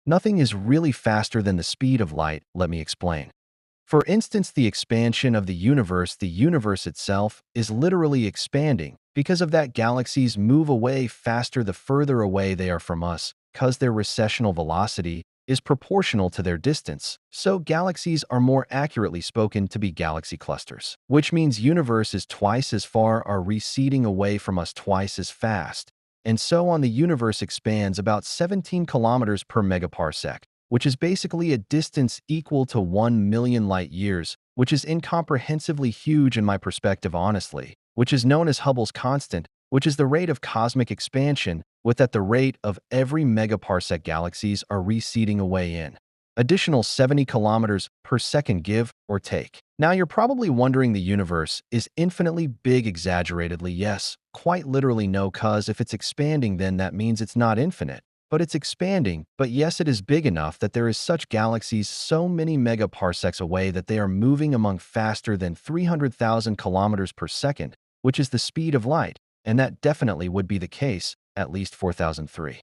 Nothing is really faster than the speed of light, let me explain. For instance, the expansion of the universe itself is literally expanding. Because of that, galaxies move away faster the further away they are from us, because their recessional velocity is proportional to their distance. So galaxies are more accurately spoken to be galaxy clusters, which means universe is twice as far are receding away from us twice as fast. And so on, the universe expands about 17 kilometers per megaparsec, which is basically a distance equal to 1 million light years, which is incomprehensibly huge in my perspective, honestly, which is known as Hubble's constant, which is the rate of cosmic expansion, with at the rate of every megaparsec galaxies are receding away in additional 70 kilometers per second, give or take. Now you're probably wondering, the universe is infinitely big. Exaggeratedly, yes. Quite literally, no, cause if it's expanding, then that means it's not infinite. But it's expanding. But yes, it is big enough that there is such galaxies so many megaparsecs away that they are moving among faster than 300,000 kilometers per second, which is the speed of light. And that definitely would be the case, at least 4,300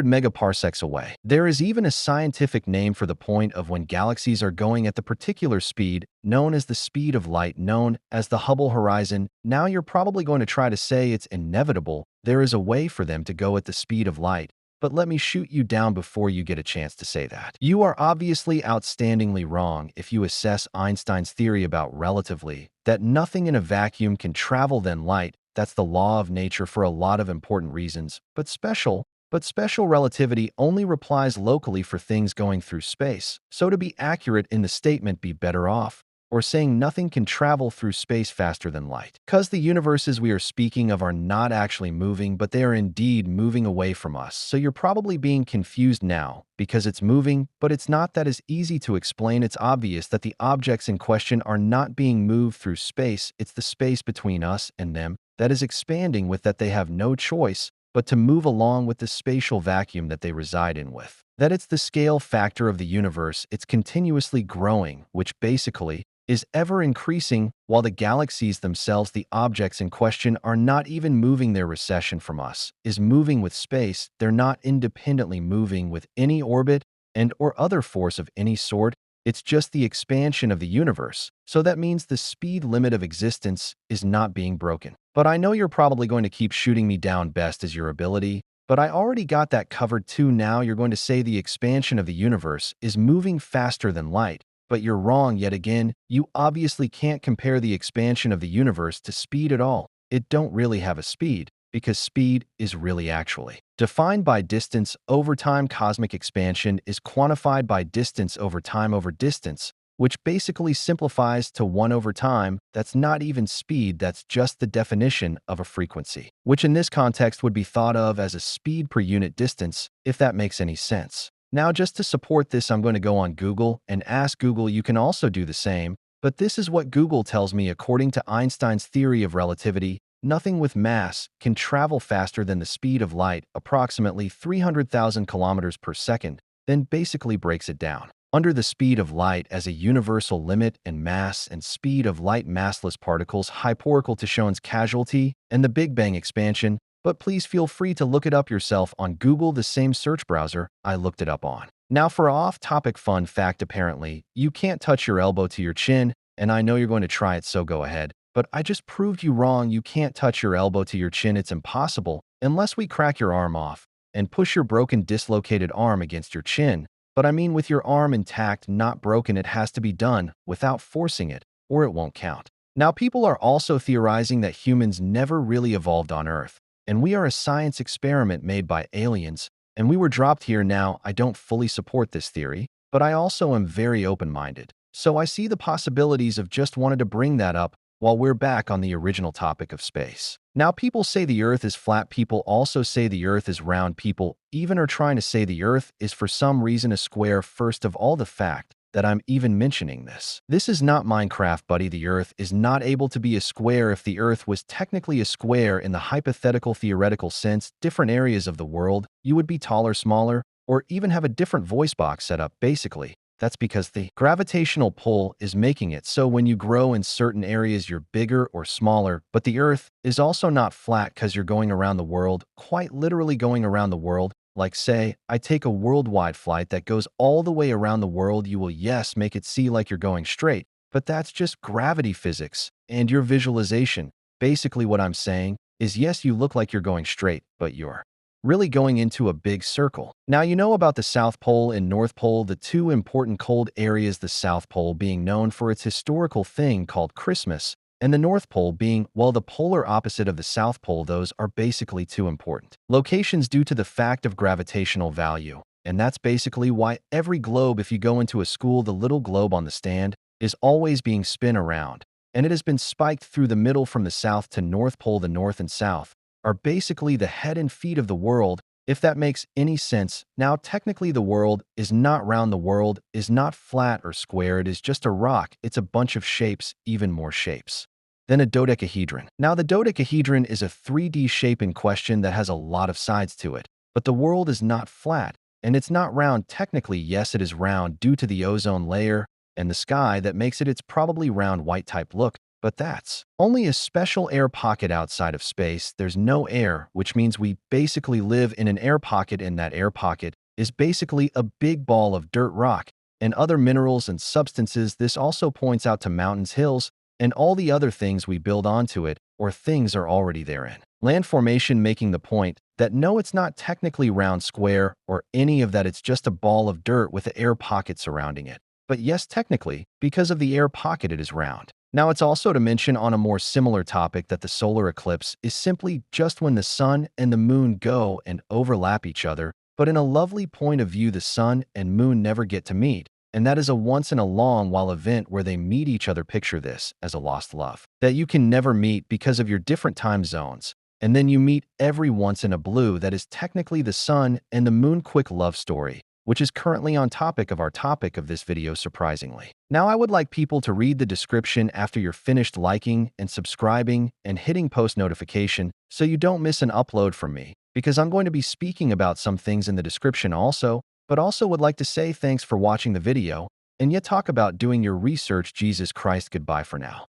megaparsecs away. There is even a scientific name for the point of when galaxies are going at the particular speed, known as the speed of light, known as the Hubble horizon. Now you're probably going to try to say it's inevitable. There is a way for them to go at the speed of light. But let me shoot you down before you get a chance to say that. You are obviously outstandingly wrong if you assess Einstein's theory about relativity, that nothing in a vacuum can travel than light. That's the law of nature for a lot of important reasons, but special relativity only applies locally for things going through space. So to be accurate in the statement, be better off or saying nothing can travel through space faster than light. Because the universes we are speaking of are not actually moving, but they are indeed moving away from us. So you're probably being confused now because it's moving, but it's not. That is easy to explain. It's obvious that the objects in question are not being moved through space. It's the space between us and them that is expanding, with that they have no choice but to move along with the spatial vacuum that they reside in, with that it's the scale factor of the universe. It's continuously growing, which basically is ever increasing, while the galaxies themselves, the objects in question, are not even moving. Their recession from us is moving with space. They're not independently moving with any orbit and or other force of any sort. It's just the expansion of the universe. So that means the speed limit of existence is not being broken. But I know you're probably going to keep shooting me down best as your ability, but I already got that covered too. Now you're going to say the expansion of the universe is moving faster than light. But you're wrong yet again. You obviously can't compare the expansion of the universe to speed at all. It don't really have a speed, because speed is really actually defined by distance over time. Cosmic expansion is quantified by distance over time over distance, which basically simplifies to 1 over time. That's not even speed, that's just the definition of a frequency, which in this context would be thought of as a speed per unit distance, if that makes any sense. Now, just to support this, I'm going to go on Google and ask Google. You can also do the same, but this is what Google tells me. According to Einstein's theory of relativity, nothing with mass can travel faster than the speed of light, approximately 300,000 kilometers per second, then basically breaks it down under the speed of light as a universal limit, and mass and speed of light, massless particles hypothetical to Schoen's causality and the Big Bang expansion. But please feel free to look it up yourself on Google, the same search browser I looked it up on. Now for an off-topic fun fact, apparently you can't touch your elbow to your chin, and I know you're going to try it, so go ahead. But I just proved you wrong. You can't touch your elbow to your chin. It's impossible unless we crack your arm off and push your broken, dislocated arm against your chin. But I mean with your arm intact, not broken. It has to be done without forcing it, or it won't count. Now people are also theorizing that humans never really evolved on Earth, and we are a science experiment made by aliens, and we were dropped here. Now, I don't fully support this theory, but I also am very open-minded. So I see the possibilities of just wanted to bring that up while we're back on the original topic of space. Now, people say the Earth is flat. People also say the Earth is round. People even are trying to say the Earth is for some reason a square. First of all, the fact that I'm even mentioning this is not Minecraft, buddy. The Earth is not able to be a square. If the Earth was technically a square in the hypothetical, theoretical sense, different areas of the world, you would be taller, smaller, or even have a different voice box set up. Basically, that's because the gravitational pull is making it so when you grow in certain areas, you're bigger or smaller. But the Earth is also not flat because you're going around the world, quite literally going around the world, Like say, I take a worldwide flight that goes all the way around the world, you will yes make it see like you're going straight, but that's just gravity physics and your visualization. Basically what I'm saying is yes, you look like you're going straight, but you're really going into a big circle. Now you know about the South Pole and North Pole, the two important cold areas, the South Pole being known for its historical thing called Christmas, and the North Pole being, well, the polar opposite of the South Pole. Those are basically two important locations due to the fact of gravitational value. And that's basically why every globe, if you go into a school, the little globe on the stand is always being spun around. And it has been spiked through the middle from the South to North Pole. The North and South are basically the head and feet of the world, if that makes any sense. Now, technically, the world is not round. The world is not flat or square. It is just a rock. It's a bunch of shapes, even more shapes than a dodecahedron. Now, the dodecahedron is a 3D shape in question that has a lot of sides to it. But the world is not flat, and it's not round. Technically, yes, it is round due to the ozone layer and the sky that makes it. It's probably round white type look. But that's only a special air pocket outside of space. There's no air, which means we basically live in an air pocket, and that air pocket is basically a big ball of dirt, rock, and other minerals and substances. This also points out to mountains, hills, and all the other things we build onto it, or things are already therein. Land formation, making the point that no, it's not technically round, square, or any of that. It's just a ball of dirt with an air pocket surrounding it. But yes, technically, because of the air pocket, it is round. Now, it's also to mention on a more similar topic that the solar eclipse is simply just when the sun and the moon go and overlap each other, but in a lovely point of view, the sun and moon never get to meet, and that is a once-in-a-long-while event where they meet each other. Picture this as a lost love that you can never meet because of your different time zones, and then you meet every once in a blue. That is technically the sun and the moon quick love story, which is currently on topic of our topic of this video, surprisingly. Now, I would like people to read the description after you're finished liking and subscribing and hitting post notification so you don't miss an upload from me, because I'm going to be speaking about some things in the description also, but also would like to say thanks for watching the video and yet talk about doing your research. Jesus Christ, goodbye for now.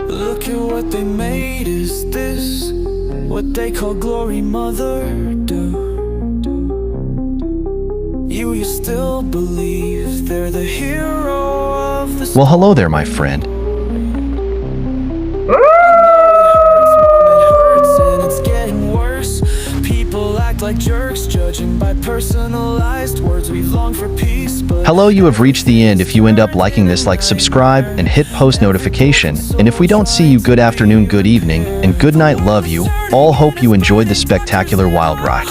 Look at what they made. Is this what they call glory, mother? You still believe they're the hero of the... Well, hello there, my friend. It hurts and it's getting worse. People act like jerks, judging by personalized words. We've longed for peace, but... Hello, you have reached the end. If you end up liking this, like, subscribe, and hit post notification. And if we don't see you, good afternoon, good evening, and good night. Love you all. Hope you enjoyed the spectacular wild ride.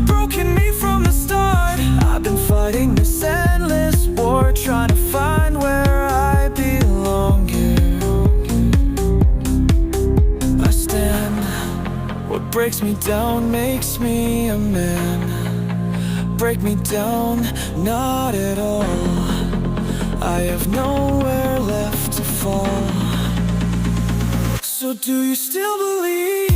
Broken me from the start. I've been fighting this endless war, trying to find where I belong here. I stand. What breaks me down makes me a man. Break me down, not at all. I have nowhere left to fall. So do you still believe